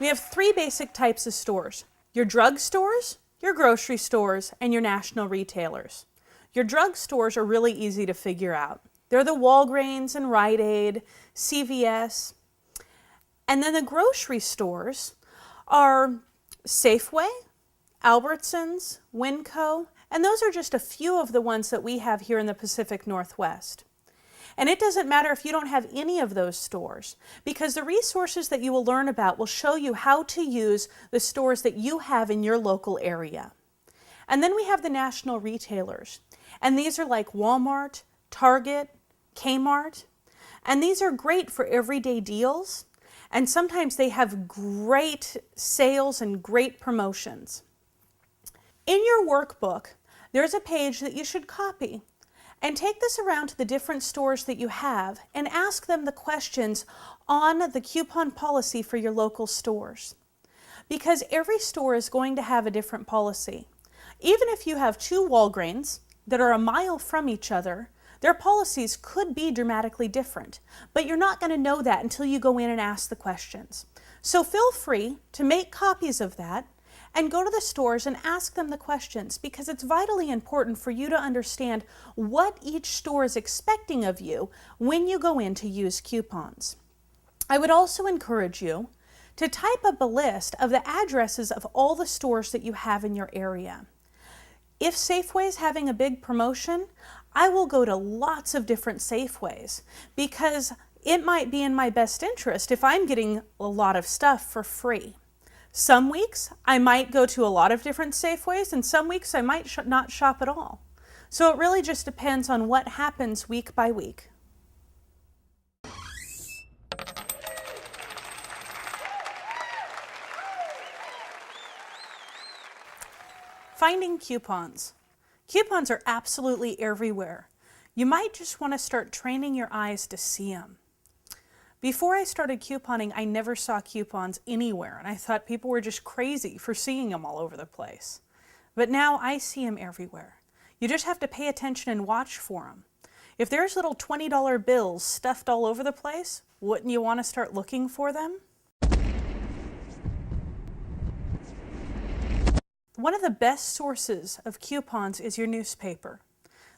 We have three basic types of stores: your drug stores, your grocery stores, and your national retailers. Your drug stores are really easy to figure out. They're the Walgreens and Rite Aid, CVS. And then the grocery stores are Safeway, Albertsons, Winco, and those are just a few of the ones that we have here in the Pacific Northwest. And it doesn't matter if you don't have any of those stores, because the resources that you will learn about will show you how to use the stores that you have in your local area. And then we have the national retailers, and these are like Walmart, Target, Kmart, and these are great for everyday deals, and sometimes they have great sales and great promotions. In your workbook, there's a page that you should copy. And take this around to the different stores that you have and ask them the questions on the coupon policy for your local stores. Because every store is going to have a different policy. Even if you have two Walgreens that are a mile from each other, their policies could be dramatically different. But you're not going to know that until you go in and ask the questions. So feel free to make copies of that and go to the stores and ask them the questions, because it's vitally important for you to understand what each store is expecting of you when you go in to use coupons. I would also encourage you to type up a list of the addresses of all the stores that you have in your area. If Safeway is having a big promotion, I will go to lots of different Safeways, because it might be in my best interest if I'm getting a lot of stuff for free. Some weeks I might go to a lot of different Safeways, and some weeks I might not shop at all. So it really just depends on what happens week by week. Finding coupons. Coupons are absolutely everywhere. You might just want to start training your eyes to see them. Before I started couponing, I never saw coupons anywhere, and I thought people were just crazy for seeing them all over the place. But now I see them everywhere. You just have to pay attention and watch for them. If there's little $20 bills stuffed all over the place, wouldn't you want to start looking for them? One of the best sources of coupons is your newspaper.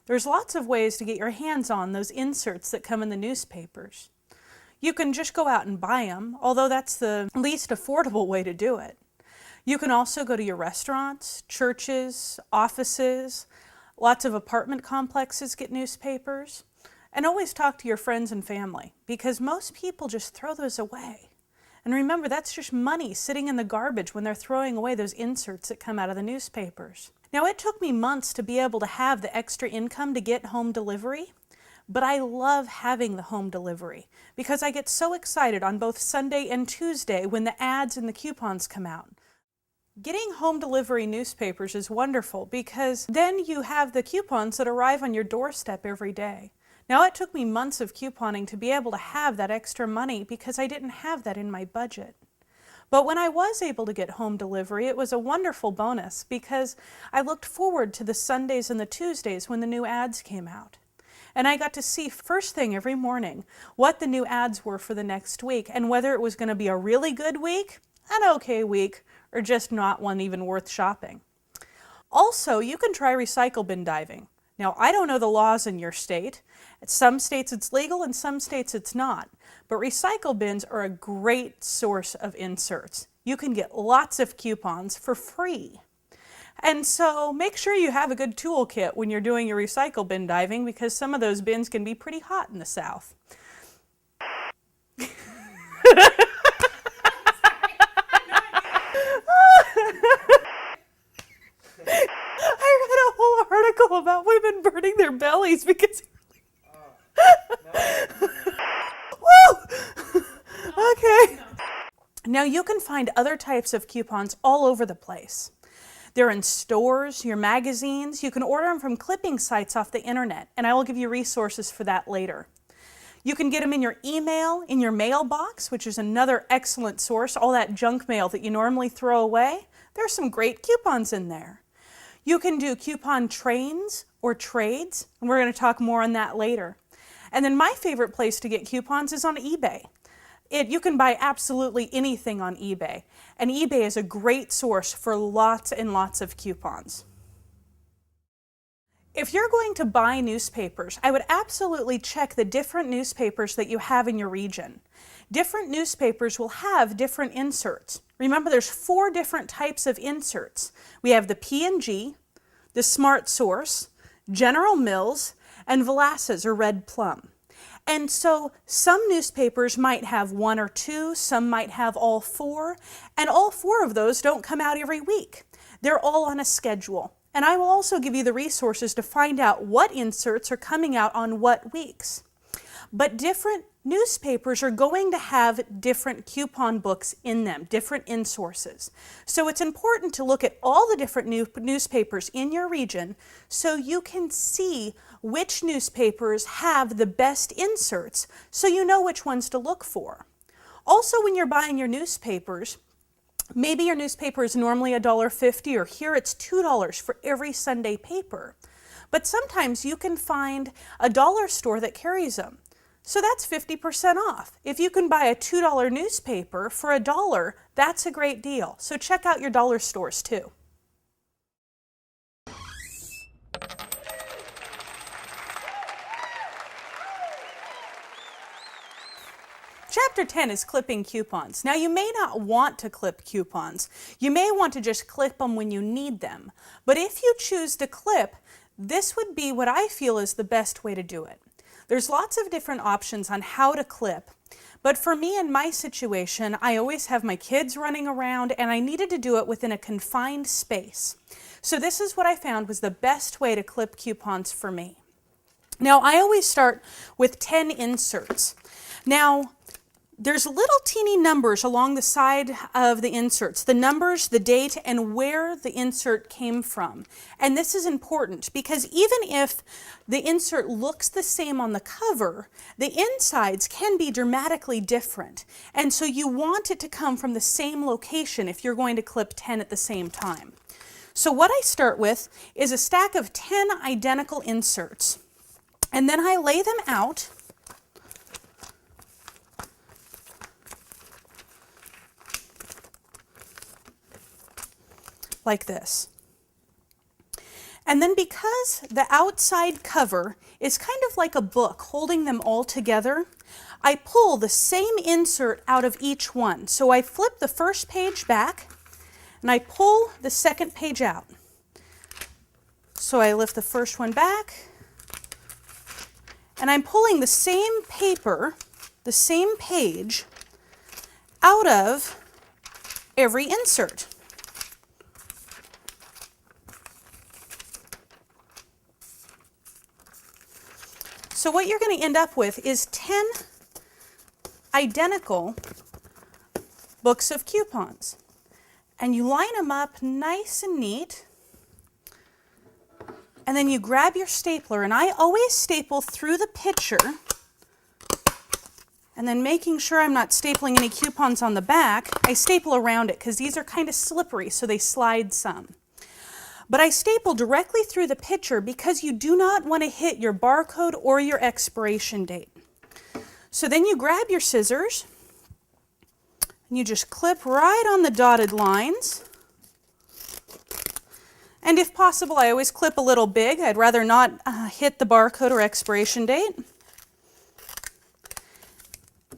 There's lots of ways to get your hands on those inserts that come in the newspapers. You can just go out and buy them, although that's the least affordable way to do it. You can also go to your restaurants, churches, offices, lots of apartment complexes get newspapers, and always talk to your friends and family, because most people just throw those away. And remember, that's just money sitting in the garbage when they're throwing away those inserts that come out of the newspapers. Now, it took me months to be able to have the extra income to get home delivery. But I love having the home delivery because I get so excited on both Sunday and Tuesday when the ads and the coupons come out. Getting home delivery newspapers is wonderful because then you have the coupons that arrive on your doorstep every day. Now, it took me months of couponing to be able to have that extra money because I didn't have that in my budget. But when I was able to get home delivery, it was a wonderful bonus because I looked forward to the Sundays and the Tuesdays when the new ads came out. And I got to see first thing every morning what the new ads were for the next week and whether it was going to be a really good week, an okay week, or just not one even worth shopping. Also, you can try recycle bin diving. Now, I don't know the laws in your state. In some states it's legal, in some states it's not. But recycle bins are a great source of inserts. You can get lots of coupons for free. And so make sure you have a good toolkit when you're doing your recycle bin diving because some of those bins can be pretty hot in the South. I read a whole article about women burning their bellies because... Woo! Okay. Now you can find other types of coupons all over the place. They're in stores, your magazines. You can order them from clipping sites off the internet, and I will give you resources for that later. You can get them in your email, in your mailbox, which is another excellent source. All that junk mail that you normally throw away, there's some great coupons in there. You can do coupon trains or trades, and we're going to talk more on that later. And then my favorite place to get coupons is on eBay. You can buy absolutely anything on eBay, and eBay is a great source for lots and lots of coupons. If you're going to buy newspapers, I would absolutely check the different newspapers that you have in your region. Different newspapers will have different inserts. Remember, there's 4 different types of inserts. We have the P&G, the Smart Source, General Mills, and Velasquez or Red Plum. And so some newspapers might have 1 or 2, some might have all 4, and all 4 of those don't come out every week. They're all on a schedule. And I will also give you the resources to find out what inserts are coming out on what weeks. But different newspapers are going to have different coupon books in them, different in-sources. So it's important to look at all the different newspapers in your region so you can see which newspapers have the best inserts so you know which ones to look for. Also, when you're buying your newspapers, maybe your newspaper is normally $1.50, or here it's $2 for every Sunday paper. But sometimes you can find a dollar store that carries them. So that's 50% off. If you can buy a $2 newspaper for $1, that's a great deal. So check out your dollar stores too. Chapter 10 is clipping coupons. Now, you may not want to clip coupons. You may want to just clip them when you need them. But if you choose to clip, this would be what I feel is the best way to do it. There's lots of different options on how to clip. But for me, in my situation, I always have my kids running around and I needed to do it within a confined space. So this is what I found was the best way to clip coupons for me. Now, I always start with 10 inserts. Now, there's little teeny numbers along the side of the inserts, the numbers, the date, and where the insert came from. And this is important because even if the insert looks the same on the cover, the insides can be dramatically different. And so you want it to come from the same location if you're going to clip 10 at the same time. So what I start with is a stack of 10 identical inserts. And then I lay them out like this. And then because the outside cover is kind of like a book holding them all together, I pull the same insert out of each one. So I flip the first page back and I pull the second page out. So I lift the first one back and I'm pulling the same paper, the same page, out of every insert. So what you're going to end up with is 10 identical books of coupons. And you line them up nice and neat. And then you grab your stapler, and I always staple through the picture, and then making sure I'm not stapling any coupons on the back, I staple around it because these are kind of slippery, so they slide some. But I staple directly through the picture because you do not want to hit your barcode or your expiration date. So then you grab your scissors and you just clip right on the dotted lines. And if possible, I always clip a little big. I'd rather not hit the barcode or expiration date.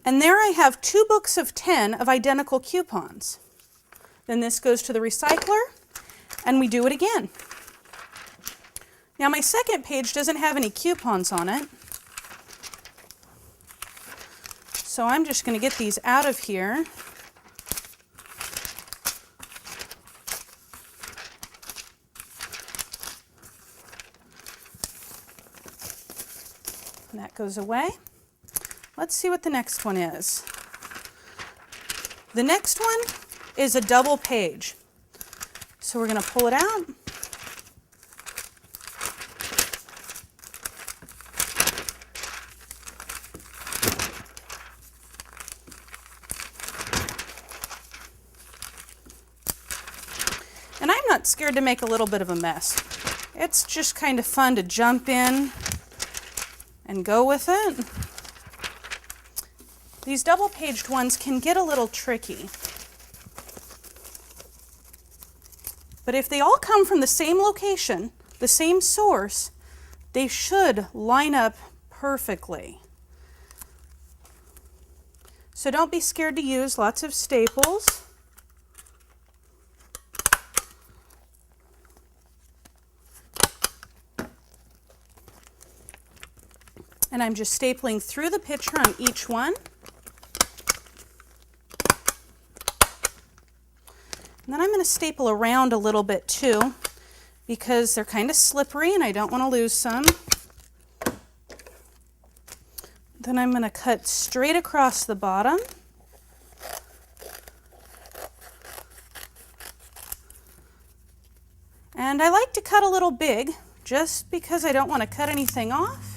And there I have 2 books of 10 of identical coupons. Then this goes to the recycler. And we do it again. Now my second page doesn't have any coupons on it. So I'm just going to get these out of here. And that goes away. Let's see what the next one is. The next one is a double page. So we're going to pull it out. And I'm not scared to make a little bit of a mess. It's just kind of fun to jump in and go with it. These double-paged ones can get a little tricky. But if they all come from the same location, the same source, they should line up perfectly. So don't be scared to use lots of staples. And I'm just stapling through the picture on each one. And then I'm going to staple around a little bit too, because they're kind of slippery and I don't want to lose some. Then I'm going to cut straight across the bottom. And I like to cut a little big, just because I don't want to cut anything off.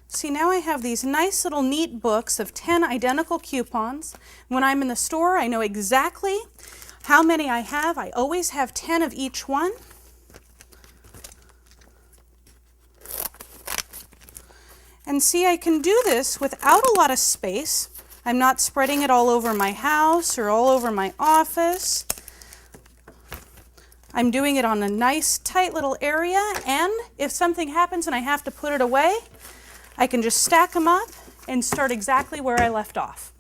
See, now I have these nice little neat books of 10 identical coupons. When I'm in the store, I know exactly how many I have. I always have 10 of each one. And see, I can do this without a lot of space. I'm not spreading it all over my house or all over my office. I'm doing it on a nice, tight little area, and if something happens and I have to put it away, I can just stack them up and start exactly where I left off.